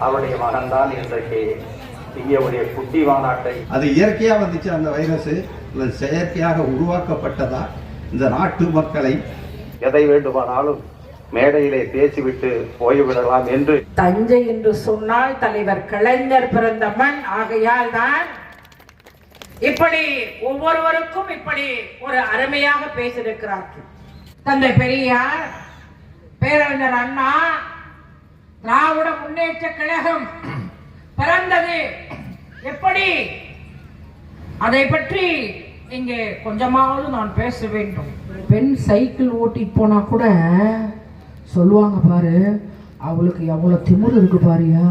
அவருடைய மகன் தான் இன்றைக்கு இங்கே ஒரு குட்டி மாநாட்டை, அது இயற்கையா வந்துச்சு அந்த வைரஸ், செயற்கையாக உருவாக்கப்பட்டதா இந்த நாட்டு மக்களை எதை வேண்டுமானாலும் மேடையிலே பேசிவிட்டு போய்விடலாம் என்று. தஞ்சை என்று சொன்னால் தலைவர் கலைஞர் பிறந்த மண். ஆகையால் தான் இப்படி ஒவ்வொருவருக்கும் இப்படி ஒரு அருமையாக பேசியிருக்கிறார்கள். தந்தை பெரியார், பேரறிஞர் அண்ணா, திராவிட முன்னேற்ற கழகம் பிறந்தது எப்படி, அதை பற்றி இங்கே கொஞ்சமாவது நான் பேச வேண்டும். பெண் சைக்கிள் ஓட்டிட்டு போனா கூட சொல்லுவாங்க, பாரு அவளுக்கு எவ்வளவு திமிரு இருக்கு பாரியா,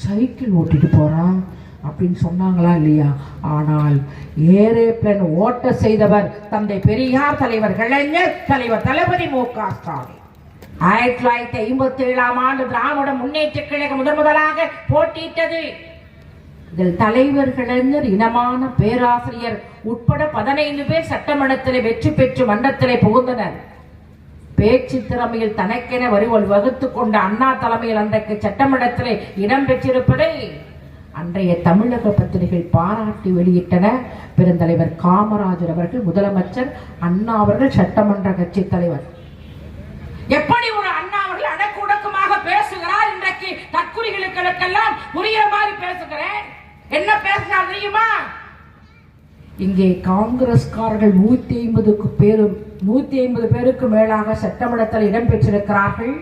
சைக்கிள் ஓட்டிட்டு போறான் அப்படின்னு சொன்னாங்களா இல்லையா? ஆனால் ஏரோப்ளேன் ஓட்ட செய்தவர் தந்தை பெரியார், தலைவர் கலைஞர், தலைவர் தளபதி மு.க. ஸ்டாலின். 1957ஆம் ஆண்டு திராவிட முன்னேற்ற கழகம் முதலாக போட்டியிட்டது. இதில் தலைவர் கலைஞர், இனமான பேராசிரியர் உட்பட 15 பேர் சட்டமன்றத்தில் வெற்றி பெற்று மன்றத்திலே புகுந்தனர். பேச்சு திறமையில் தனக்கென வகுத்துக் கொண்ட அண்ணா தலைமையில் அன்றைக்கு சட்டமன்றத்திலே இடம் பெற்றிருப்பதை அன்றைய தமிழக பத்திரிகைகள் பாராட்டி வெளியிட்டன. பெருந்தலைவர் காமராஜர் அவர்கள், முதலமைச்சர் அண்ணா அவர்கள், சட்டமன்ற கட்சி தலைவர். எப்படி ஒரு அண்ணா அவர்கள் அடக்குடக்கமாக பேசுகிறார். இன்றைக்கு தற்குறிகளுக்கெல்லாம் புரிகிற மாதிரி பேசுகிறேன். என்ன பேசினார் தெரியுமா? இங்கே காங்கிரஸ்காரர்கள் 150 பேருக்கு மேலாக சட்டமன்றத்தில் இடம்பெற்றிருக்கிறார்கள்.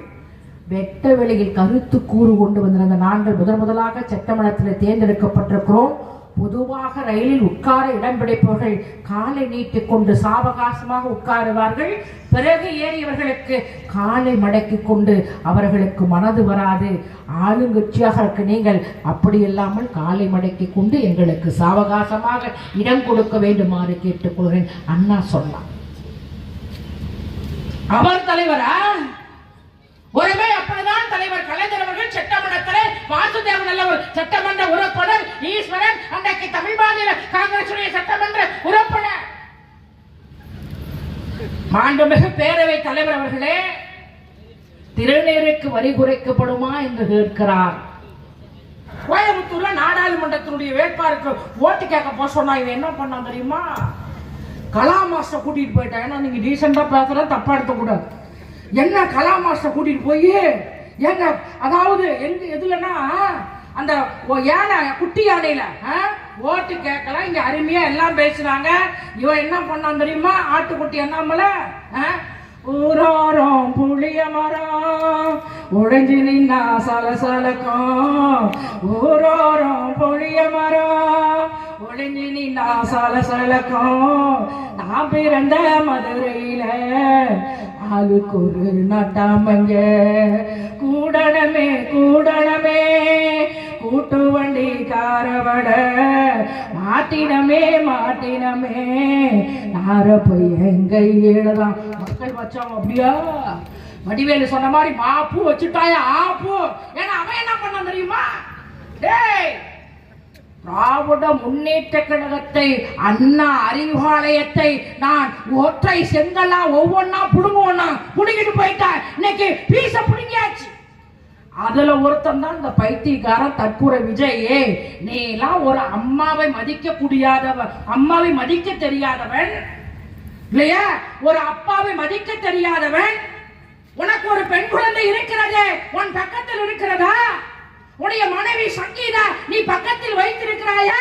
வெட்ட வெளியில் கருத்து கூறு கொண்டு வந்திருந்த நாங்கள் முதலாக சட்டமன்றத்தில் தேர்ந்தெடுக்கப்பட்டிருக்கிறோம். பொதுவாக ரயிலில் உட்கார இடம் பிடிப்பவர்கள் காலை நீட்டிக் கொண்டு சாவகாசமாக உட்காருவார்கள். பிறகு ஏறியவர்களுக்கு காலை மடக்கி கொண்டு அவர்களுக்கு மனது வராது. ஆளுங்கட்சியாக இருக்க நீங்கள் அப்படி இல்லாமல் காலை மடக்கி கொண்டு எங்களுக்கு சாவகாசமாக இடம் கொடுக்க வேண்டுமாறு கேட்டுக்கொள்கிறேன் அண்ணா சொன்னார். அவர் தலைவரா? ஒருவே அப்படிதான் தலைவர் கலைஞர் அவர்கள் சட்டமன்றத்திலே வாசுதேவன் நல்லவர் சட்டமன்ற உறுப்பினர், ஈஸ்வரன் அன்றைக்கு தமிழ் மாநில காங்கிரஸ் சட்டமன்ற உறுப்பினர். மாண்புமிகு பேரவை தலைவர் அவர்களே, திருநீருக்கு வரி குறைக்கப்படுமா என்று கேட்கிறார். கோயம்புத்தூர்ல நாடாளுமன்றத்தினுடைய வேட்பாளருக்கு ஓட்டு கேட்க போக சொன்னா இவன் என்ன பண்ணா தெரியுமா? கலா மாஸ்டர் கூட்டிட்டு போயிட்டா. ஏன்னா நீங்க டீசெண்டா பேசுற, தப்பா எடுத்துக்கூடாது. என்ன கலா மாஸ்டர் கூட்டிட்டு போய் எங்க, அதாவது எங்க எதுலன்னா அந்த யானை, குட்டி யானையில ஓட்டு கேட்கலாம். இங்க அருமையா எல்லாம் பேசுறாங்க. இவன் என்ன பண்ணான் தெரியுமா? ஆட்டுக்குட்டி என்னாமல ஊரோரம் புளிய மரம் உடைஞ்சு நின்னா சலசலக்கும், ஊரோரம் புளிய மரம் உடைஞ்சு நின்னா சலசலக்கும். நான் பிறந்த மதுரையில ஆளுக்கு ஒரு நட்டாமங்க கூடனமே கூடனமே கூட்டு வண்டி காரவட மாட்டினமே மாட்டினமே நார போய் எங்க எழுதான் மக்கள் வச்சாங்க. அப்படியா? வடிவேலு சொன்ன மாதிரி மாப்பூ வச்சுட்டாயா ஆப்பூ. ஏன்னா அவன் என்ன பண்ண தெரியுமா? டேய், திராவிட முன்னேற்ற கழகத்தை, அண்ணா அறிவாலயத்தை நான் ஒற்றை செங்கலா ஒவ்வொன்னா புடுங்குவோன்னா புடுங்கிட்டு போயிட்டா. இன்னைக்கு பீச புடுங்கியாச்சு. அதுல ஒருத்தன் தான் இந்த பைத்தியக்காரன் தற்கூரை விஜய். நீ எல்லாம் ஒரு அம்மாவை மதிக்க கூடியாதவன், அம்மாவை மதிக்க தெரியாதவன் இல்லையா? ஒரு அப்பாவை மதிக்க தெரியாதவன். உனக்கு ஒரு பெண் குழந்தை இருக்கிறது, உன் பக்கத்தில் இருக்கிறதா? உடைய மனைவி சங்கீதா நீ பக்கத்தில் வைத்திருக்கிறாயா?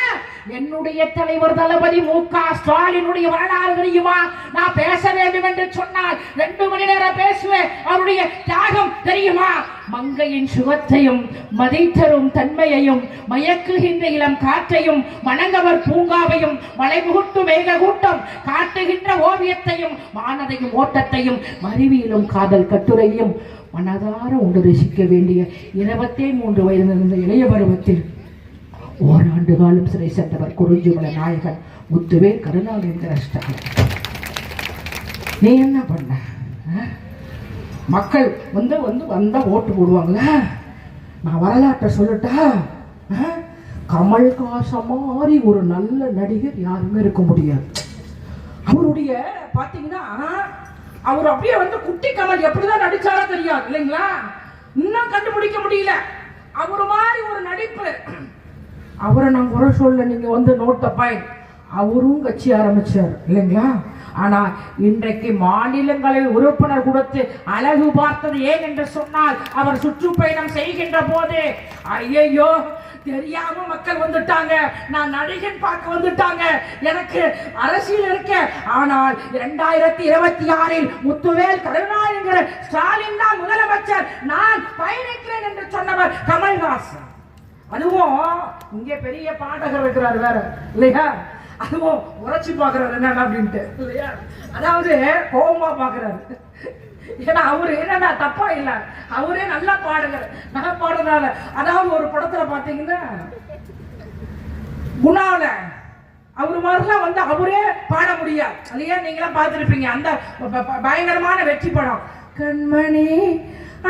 என்னுடைய தலைவர் தளபதி மு.க. ஸ்டாலினுடைய வரலாறு தெரியுமா? நான் பேச வேண்டும் என்று சொன்னால் 2 மணி நேரம் பேசுவேன். அவருடைய தியாகம் தெரியுமா? மங்கையின் சுகத்தையும் மதித்தரும் தன்மையையும் மயக்குகின்ற இளம் காற்றையும் மணங்கவர் பூங்காவையும் மலைமுகுட்டு மேக கூட்டம் காட்டுகின்ற ஓவியத்தையும் மானதையும் ஓட்டத்தையும் மறிவியலும் காதல் கட்டுரையும் மனதார உண்டு ரசிக்க வேண்டிய 23 வயதில் இருந்த இளைய பருவத்தில் ஓராண்டு காலம் சிறை சென்றவர் குறிஞ்சிமல நாயகன் முத்துவேல் கருணாநிதி ஸ்டாலின். நீ என்ன பண்ண? மக்கள் வந்தா ஓட்டு போடுவாங்கள. நான் வரலாற்றை சொல்லட்டா? கமல்ஹாசன் மாதிரி ஒரு நல்ல நடிகர் யாருமே இருக்க முடியாது. அவருடைய பாத்தீங்கன்னா அவர் அப்படியே குட்டி கமல் எப்படிதான் நடிச்சாரோ தெரியாது இல்லைங்களா? இன்னும் கண்டுபிடிக்க முடியல. அவரு மாதிரி ஒரு நடிப்பு. அவரை நான் குறை சொல்ல, நீங்க வந்து நோட்ட பாயிண்ட். அவரும் கட்சி ஆரம்பிச்சார் இல்லைங்களா? ஆனா இன்றைக்கு மாநிலங்களில் உறுப்பினர் கொடுத்து அழகு பார்த்தது ஏன் என்று சொன்னால், அவர் சுற்றுப்பயணம் செய்கின்ற போது ஐயோ தெரியாம மக்கள் வந்துட்டாங்க, நான் நடிகன் பார்க்க வந்துட்டாங்க, எனக்கு அரசியல் இருக்க. ஆனால் 2026 முத்துவேல் கருணாநிதி ஸ்டாலின் தான் முதலமைச்சர், நான் பயணிக்கிறேன் என்று சொன்னவர் கமல்ஹாசன். அதுவும் இங்கே பெரிய பாடகர் இருக்கிறார் வேற இல்லையா? அதுவும் உரைச்சி பாக்குறாரு என்ன அப்படின்ட்டு இல்லையா? அதாவது கோபமா பாக்குறாரு. ஏன்னா அவரு என்னன்னா தப்பா இல்ல, அவரே நல்லா பாடுகிறார், நல்லா பாடுறதுனால. அதாவது ஒரு படத்துல பாத்தீங்கன்னா குணால அவரு மாதிரிலாம் வந்து அவரே பாட முடியாது இல்லையா? நீங்களாம் பார்த்திருப்பீங்க அந்த பயங்கரமான வெற்றி படம். கண்மணி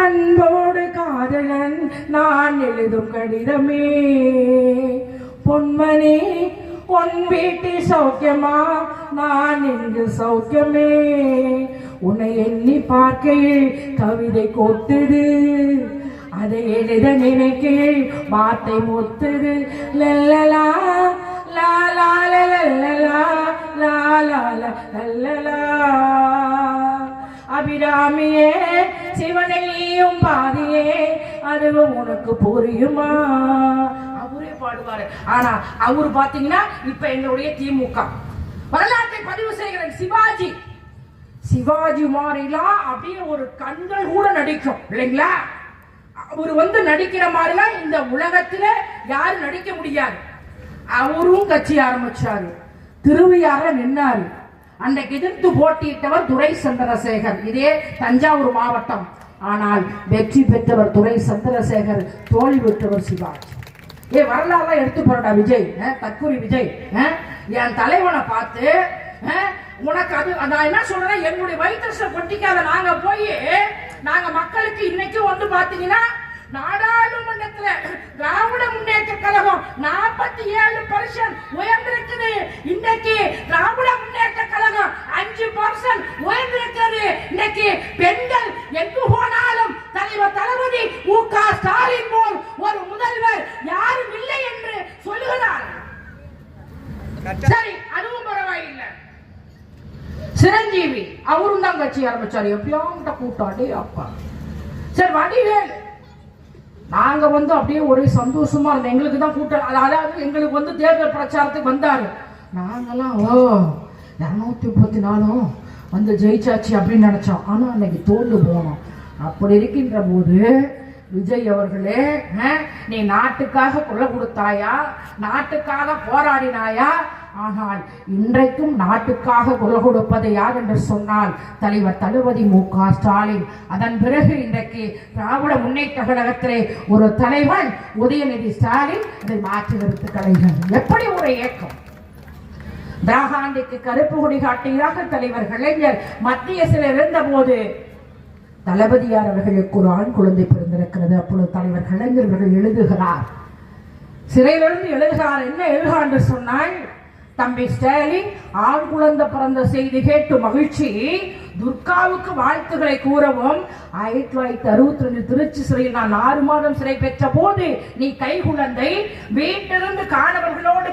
அன்போடு காதலன் நான் எழுதும் கடிதமே, பொன்மணி உன் வீட்டில் சௌக்கியமா, நான் இங்கு சௌக்கியமே, உன்னை எண்ணி பார்க்கையில் கவிதை கொட்டுது, அதை எழுத நினைக்கையில் வார்த்தை முத்துது. லல்லலா லாலா லல்லலா லாலா லல்லலா. அபிராமியே சிவனையும் பாதியே, அதுவும் உனக்கு புரியுமா? அவரே பாடுவாரு. ஆனா அவரு பாத்தீங்கன்னா இப்ப எங்களுடைய திமுக வரலாற்றை பதிவு செய்கிறேன். சிவாஜி மாதிரிலாம் அப்படியே ஒரு கண்கள் கூட நடிக்கும் இல்லைங்களா? அவரு வந்து நடிக்கிற மாதிரிலாம் இந்த உலகத்துல யாரும் நடிக்க முடியாது. அவரும் கட்சி ஆரம்பிச்சாரு, திருவையாற நின்னாரு. அன்றைக்கு எதிர்த்து போட்டியிட்டவர் துரை சந்திரசேகர், இதே தஞ்சாவூர் மாவட்டம். ஆனால் வெற்றி பெற்றவர் துரை சந்திரசேகர், தோல்வி பெற்றவர் சிவாஜி. வரலாறுலாம் எடுத்து போறடா விஜய், தற்கூரி விஜய். என் தலைவனை பார்த்து உனக்கு அது நான் என்ன சொல்றேன், எங்களுடைய வயிற்று கொட்டிக்காத. நாங்க மக்களுக்கு இன்னைக்கு வந்து பாத்தீங்கன்னா நாடாளுமன்றத்துல திராவிட முன்னேற்ற கழகம் 47% உயர்ந்திருக்குது. இன்னைக்கு திராவிட முன்னேற்ற கழகம் 5% உயர்ந்திருக்கிறது. இன்னைக்கு பெண்கள் எங்கு போனாலும் தலைவர் தளபதி மு.க. ஸ்டாலின் போல் ஒரு முதல்வர் யாரும் இல்லை என்று சொல்லுகிறார். சரி, அதுவும் பரவாயில்லை. சிரஞ்சீவி அவரும் தான் கட்சி ஆரம்பிச்சாரு. எப்பயாங்கிட்ட கூட்டாடி அப்பா. சரி, வடிவேல் நாங்க வந்து அப்படியே ஒரே சந்தோஷமா இருந்தோம். எங்களுக்கு தான் கூட்டம், அதாவது எங்களுக்கு வந்து தேர்தல் பிரச்சாரத்துக்கு வந்தாரு. நாங்கெல்லாம் 234 வந்து ஜெயிச்சாச்சு அப்படின்னு நினைச்சோம். ஆனா அன்னைக்கு தோண்டு போனோம். அப்படி இருக்கின்ற போது விஜய் அவர்களே, நீ நாட்டுக்காக குரல் கொடுத்தாயா, நாட்டுக்காக போராடினாயா? ஆனால் இன்றைக்கும் நாட்டுக்காக குரல் கொடுப்பது யார் என்று சொன்னால் தலைவர் தளபதி மு.க. ஸ்டாலின். அதன் பிறகு இன்றைக்கு திராவிட முன்னேற்ற கழகத்திலே ஒரு தலைவன் உதயநிதி ஸ்டாலின் இதை மாற்றி நிறுத்து கலைஞர். எப்படி ஒரு இயக்கம்! திராகாண்டிக்கு கருப்பு கொடி காட்டியாக தலைவர் கலைஞர் மத்திய சிலை இருந்த போது தளபதியார் அவர்களுக்கு ஒரு ஆண் குழந்தை பிறந்திருக்கிறது. அப்பொழுது தலைவர் கலைஞர்கள் எழுதுகிறார், சிறையிலிருந்து எழுதுகிறார். என்ன எழுதுகிறார் என்று சொன்னால், தம்பி ஸ்டாலின் ஆண் குழந்தை பிறந்த செய்தி கேட்டு மகிழ்ச்சி, துர்காவுக்கு வாழ்த்துக்களை கூறவும் 1962 திருச்சி சிறையில் நான் 6 மாதம் சிறை பெற்ற போது நீ கை குழந்தை வீட்டிலிருந்து காணவர்களோடு